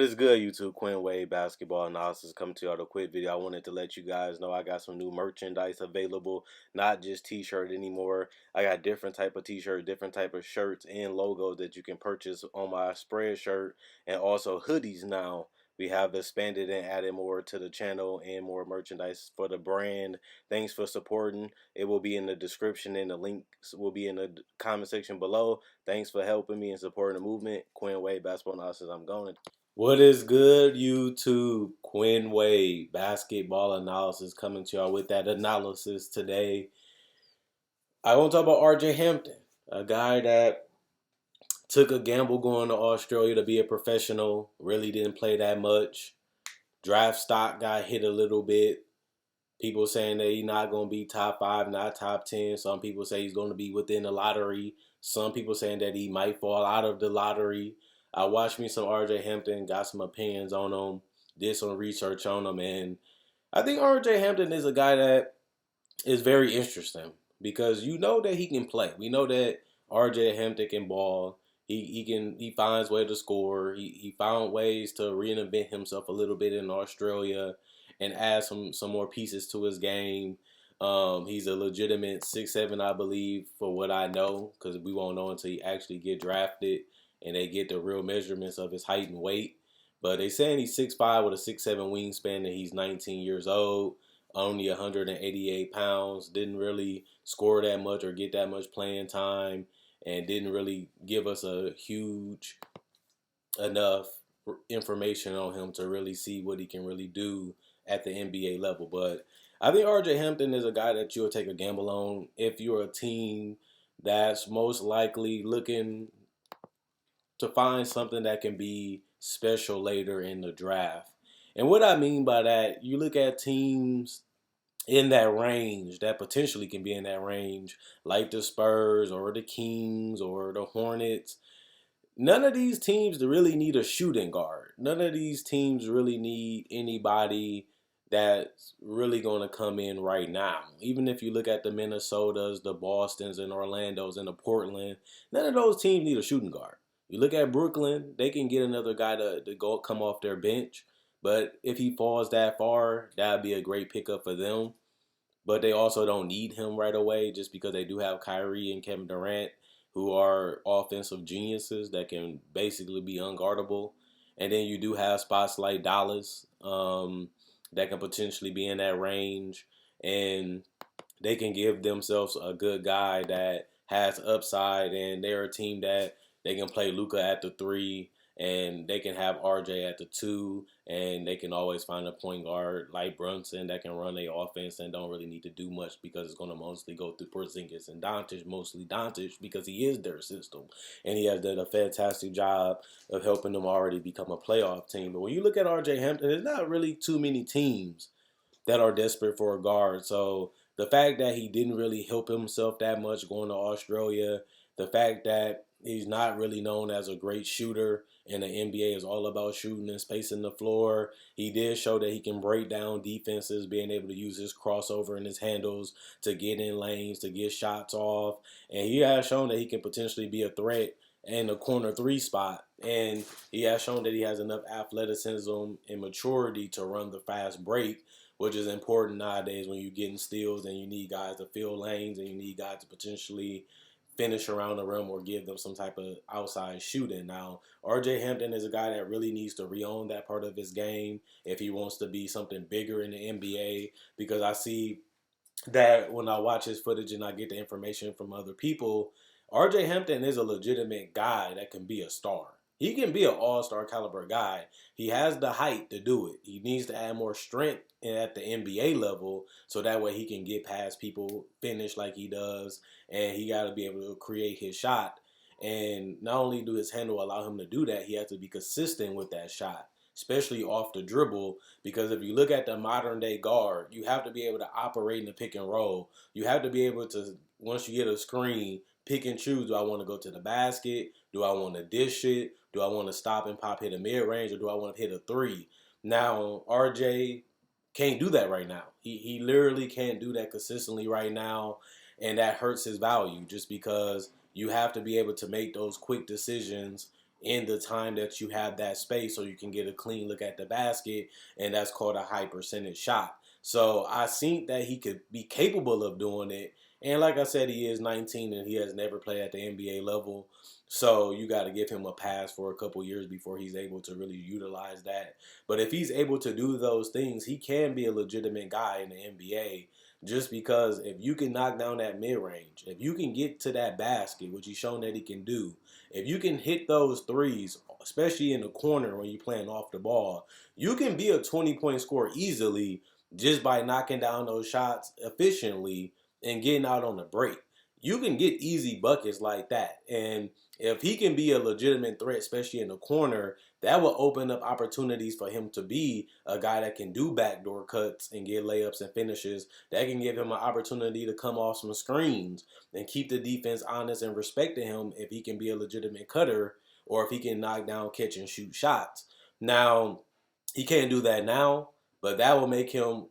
is good, YouTube? Quinn Wade Basketball Analysis coming to you with a quick video. I wanted to let you guys know I got some new merchandise available, not just t-shirt anymore. I got different type of t-shirt, different type of shirts and logos that you can purchase on my spread shirt, and also hoodies now. We have expanded and added more to the channel and more merchandise for the brand. Thanks for supporting. It will be in the description and the links will be in the comment section below. Thanks for helping me and supporting the movement. Quinn Wade Basketball Analysis. I'm going. What is good, YouTube? Quinn Wade Basketball Analysis coming to y'all with that analysis today. I want to talk about RJ Hampton, a guy that took a gamble going to Australia to be a professional, really didn't play that much. Draft stock got hit a little bit. People saying that he's not going to be top 5, not top 10. Some people say he's going to be within the lottery. Some people saying that he might fall out of the lottery. I watched me some RJ Hampton, got some opinions on him, did some research on him, and I think RJ Hampton is a guy that is very interesting because you know that he can play. We know that RJ Hampton can ball. He finds way to score. He found ways to reinvent himself a little bit in Australia and add some more pieces to his game. He's a legitimate 6'7", I believe, for what I know, because we won't know until he actually get drafted and they get the real measurements of his height and weight. But they saying he's 6'5" with a 6'7" wingspan and he's 19 years old, only 188 pounds, didn't really score that much or get that much playing time, and didn't really give us a huge enough information on him to really see what he can really do at the NBA level. But I think RJ Hampton is a guy that you'll take a gamble on if you're a team that's most likely looking to find something that can be special later in the draft. And what I mean by that, you look at teams in that range that potentially can be in that range, like the Spurs or the Kings or the Hornets. None of these teams really need a shooting guard. None of these teams really need anybody that's really going to come in right now. Even if you look at the Minnesotas, the Bostons, and Orlandos, and the Portland, none of those teams need a shooting guard. You look at Brooklyn, they can get another guy to go come off their bench. But if he falls that far, that would be a great pickup for them. But they also don't need him right away just because they do have Kyrie and Kevin Durant, who are offensive geniuses that can basically be unguardable. And then you do have spots like Dallas that can potentially be in that range. And they can give themselves a good guy that has upside, and they're a team that they can play Luka at the 3, and they can have RJ at the 2, and they can always find a point guard like Brunson that can run their offense and don't really need to do much because it's going to mostly go through Porzingis and Doncic, mostly Doncic because he is their system, and he has done a fantastic job of helping them already become a playoff team. But when you look at RJ Hampton, there's not really too many teams that are desperate for a guard. So the fact that he didn't really help himself that much going to Australia, the fact that he's not really known as a great shooter, and the NBA is all about shooting and spacing the floor. He did show that he can break down defenses, being able to use his crossover and his handles to get in lanes, to get shots off. And he has shown that he can potentially be a threat in the corner 3 spot. And he has shown that he has enough athleticism and maturity to run the fast break, which is important nowadays when you're getting steals and you need guys to fill lanes and you need guys to potentially finish around the rim or give them some type of outside shooting. Now, RJ Hampton is a guy that really needs to re-own that part of his game if he wants to be something bigger in the NBA, because I see that when I watch his footage and I get the information from other people, RJ Hampton is a legitimate guy that can be a star. He can be an all-star caliber guy. He has the height to do it. He needs to add more strength at the NBA level so that way he can get past people, finish like he does, and he got to be able to create his shot. And not only do his handle allow him to do that, he has to be consistent with that shot, especially off the dribble, because if you look at the modern day guard, you have to be able to operate in the pick and roll. You have to be able to, once you get a screen, pick and choose. Do I want to go to the basket? Do I want to dish it? Do I want to stop and pop hit a mid-range, or do I want to hit a 3? Now, RJ can't do that right now. He literally can't do that consistently right now, and that hurts his value just because you have to be able to make those quick decisions in the time that you have that space so you can get a clean look at the basket, and that's called a high percentage shot. So I think that he could be capable of doing it. And like I said, he is 19 and he has never played at the NBA level. So you got to give him a pass for a couple years before he's able to really utilize that. But if he's able to do those things, he can be a legitimate guy in the NBA. Just because if you can knock down that mid range, if you can get to that basket, which he's shown that he can do, if you can hit those threes, especially in the corner when you're playing off the ball, you can be a 20-point scorer easily just by knocking down those shots efficiently and getting out on the break. You can get easy buckets like that. And if he can be a legitimate threat, especially in the corner, that will open up opportunities for him to be a guy that can do backdoor cuts and get layups and finishes. That can give him an opportunity to come off some screens and keep the defense honest and respecting him if he can be a legitimate cutter or if he can knock down, catch, and shoot shots. Now, he can't do that now, but that will make him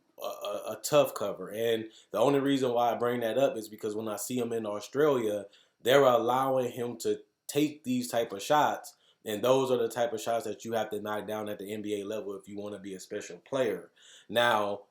a tough cover. And the only reason why I bring that up is because when I see him in Australia, they're allowing him to take these type of shots, and those are the type of shots that you have to knock down at the NBA level if you want to be a special player. Now,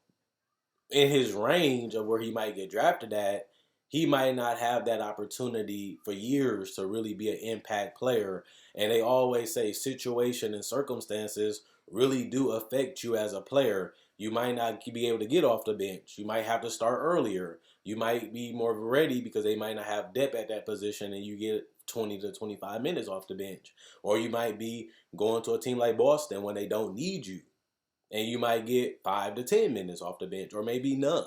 in his range of where he might get drafted at, he might not have that opportunity for years to really be an impact player. And they always say situation and circumstances really do affect you as a player. You might not be able to get off the bench. You might have to start earlier. You might be more ready because they might not have depth at that position and you get 20 to 25 minutes off the bench. Or you might be going to a team like Boston when they don't need you and you might get 5 to 10 minutes off the bench, or maybe none.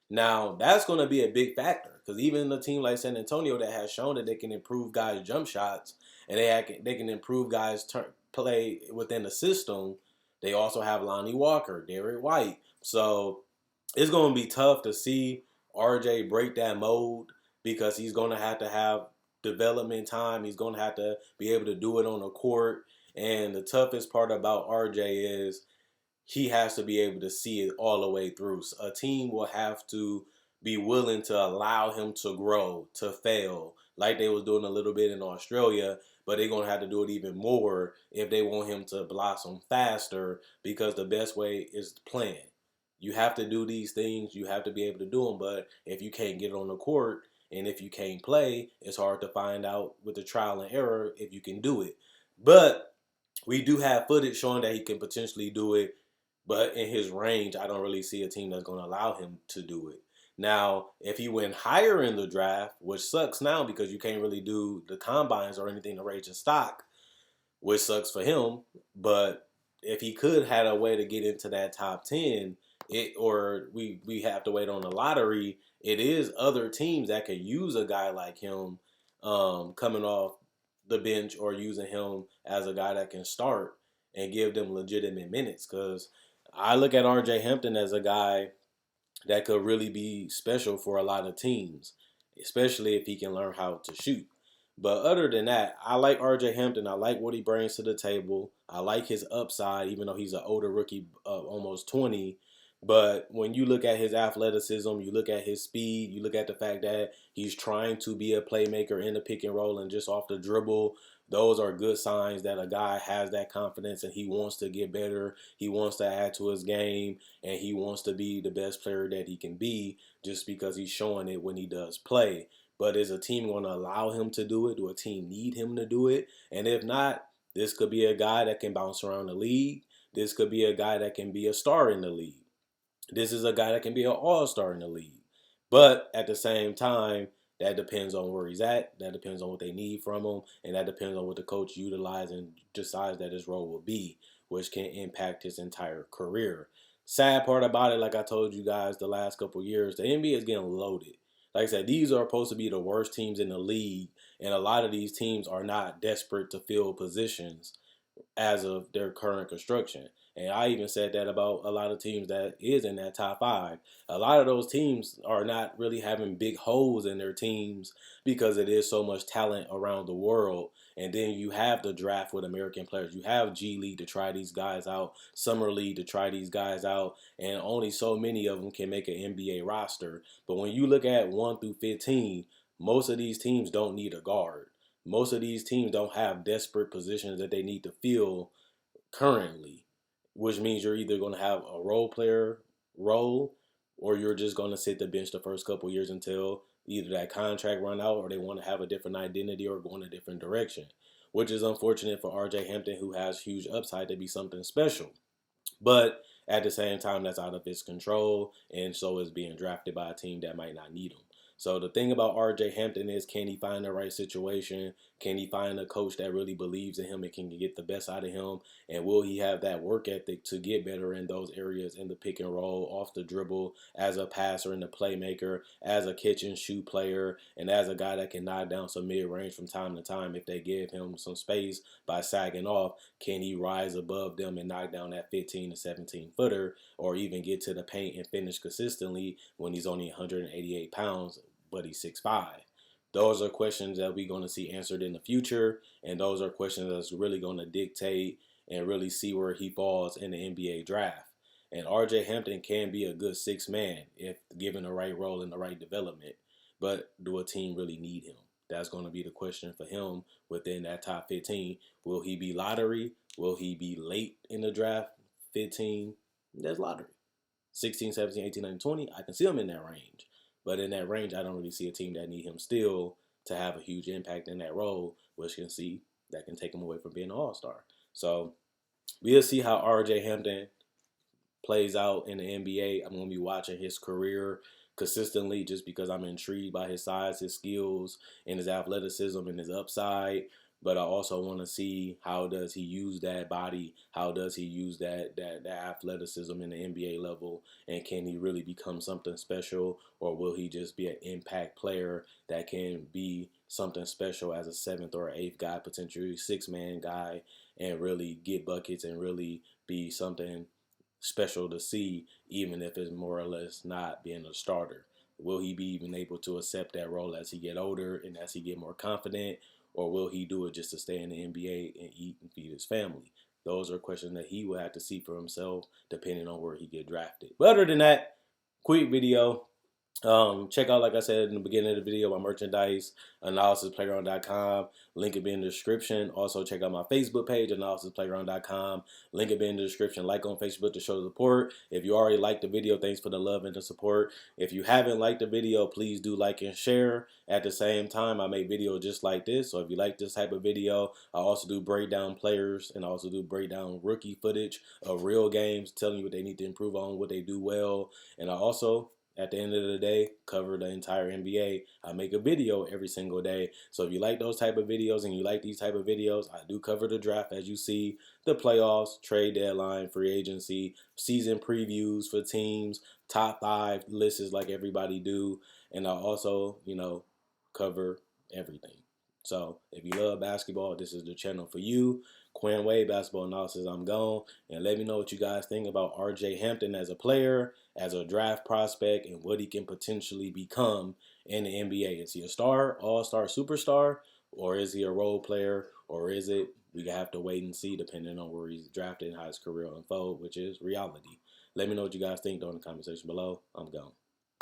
Now that's going to be a big factor because even a team like San Antonio that has shown that they can improve guys' jump shots and they can improve guys' play within the system. They also have Lonnie Walker, Derek White, so it's going to be tough to see RJ break that mold because he's going to have development time. He's going to have to be able to do it on the court. And the toughest part about RJ is he has to be able to see it all the way through. So a team will have to be willing to allow him to grow, to fail, like they was doing a little bit in Australia, but they're going to have to do it even more if they want him to blossom faster because the best way is playing. You have to do these things. You have to be able to do them, but if you can't get on the court and if you can't play, it's hard to find out with the trial and error if you can do it. But we do have footage showing that he can potentially do it, but in his range, I don't really see a team that's going to allow him to do it. Now, if he went higher in the draft, which sucks now because you can't really do the combines or anything to raise his stock, which sucks for him. But if he could had a way to get into that top 10, we have to wait on the lottery. It is other teams that could use a guy like him coming off the bench or using him as a guy that can start and give them legitimate minutes. Because I look at RJ Hampton as a guy that could really be special for a lot of teams, especially if he can learn how to shoot. But other than that, I like RJ Hampton. I like what he brings to the table. I like his upside, even though he's an older rookie, almost 20. But when you look at his athleticism, you look at his speed, you look at the fact that he's trying to be a playmaker in the pick and roll and just off the dribble, those are good signs that a guy has that confidence and he wants to get better. He wants to add to his game and he wants to be the best player that he can be just because he's showing it when he does play. But is a team going to allow him to do it? Do a team need him to do it? And if not, this could be a guy that can bounce around the league. This could be a guy that can be a star in the league. This is a guy that can be an all-star in the league. But at the same time, that depends on where he's at. That depends on what they need from him. And that depends on what the coach utilizes and decides that his role will be, which can impact his entire career. Sad part about it, like I told you guys the last couple years, the NBA is getting loaded. Like I said, these are supposed to be the worst teams in the league. And a lot of these teams are not desperate to fill positions as of their current construction. And I even said that about a lot of teams that is in that top five. A lot of those teams are not really having big holes in their teams because it is so much talent around the world. And then you have the draft with American players. You have G League to try these guys out, Summer League to try these guys out, and only so many of them can make an NBA roster. But when you look at 1 through 15, most of these teams don't need a guard. most of these teams don't have desperate positions that they need to fill currently, which means you're either going to have a role player role or you're just going to sit the bench the first couple years until either that contract run out or they want to have a different identity or go in a different direction, which is unfortunate for RJ Hampton, who has huge upside to be something special. But at the same time, that's out of his control, and so is being drafted by a team that might not need him. So the thing about RJ Hampton is, can he find the right situation? Can he find a coach that really believes in him and can get the best out of him? And will he have that work ethic to get better in those areas, in the pick and roll, off the dribble, as a passer and a playmaker, as a catch and shoot player, and as a guy that can knock down some mid-range from time to time if they give him some space by sagging off? Can he rise above them and knock down that 15 to 17 footer, or even get to the paint and finish consistently when he's only 188 pounds, but he's 6'5"? Those are questions that we're going to see answered in the future, and those are questions that's really going to dictate and really see where he falls in the NBA draft. And RJ Hampton can be a good six man if given the right role and the right development. But do a team really need him? That's going to be the question for him within that top 15. Will he be lottery? Will he be late in the draft? 15, that's lottery. 16, 17, 18, 19, 20, I can see him in that range. But in that range, I don't really see a team that need him still to have a huge impact in that role, which can see that can take him away from being an all-star. So we'll see how RJ Hampton plays out in the NBA. I'm going to be watching his career consistently just because I'm intrigued by his size, his skills, and his athleticism and his upside. But I also want to see how does he use that body, how does he use that athleticism in the NBA level, and can he really become something special, or will he just be an impact player that can be something special as a seventh or eighth guy, potentially six-man guy, and really get buckets and really be something special to see, even if it's more or less not being a starter? Will he be even able to accept that role as he get older and as he get more confident, or will he do it just to stay in the NBA and eat and feed his family? Those are questions that he will have to see for himself, depending on where he get drafted. But other than that, quick video. Check out, like I said in the beginning of the video, my merchandise, analysisplayground.com. Link will be in the description. Also, check out my Facebook page, analysisplayground.com. Link will be in the description. Like on Facebook to show support. If you already liked the video, thanks for the love and the support. If you haven't liked the video, please do like and share. At the same time, I make videos just like this. So if you like this type of video, I also do breakdown players and I also do breakdown rookie footage of real games, telling you what they need to improve on, what they do well. And I also, at the end of the day, cover the entire NBA. I make a video every single day. So if you like those type of videos and you like these type of videos, I do cover the draft, as you see, the playoffs, trade deadline, free agency, season previews for teams, top 5 lists like everybody do. And I also, cover everything. So if you love basketball, this is the channel for you. Quinn Wade, Basketball Analysis, I'm gone. And let me know what you guys think about RJ Hampton as a player, as a draft prospect, and what he can potentially become in the NBA. Is he a star, all-star, superstar, or is he a role player, or is it, we have to wait and see depending on where he's drafted and how his career unfolds, which is reality. Let me know what you guys think down in the comment section below. I'm gone.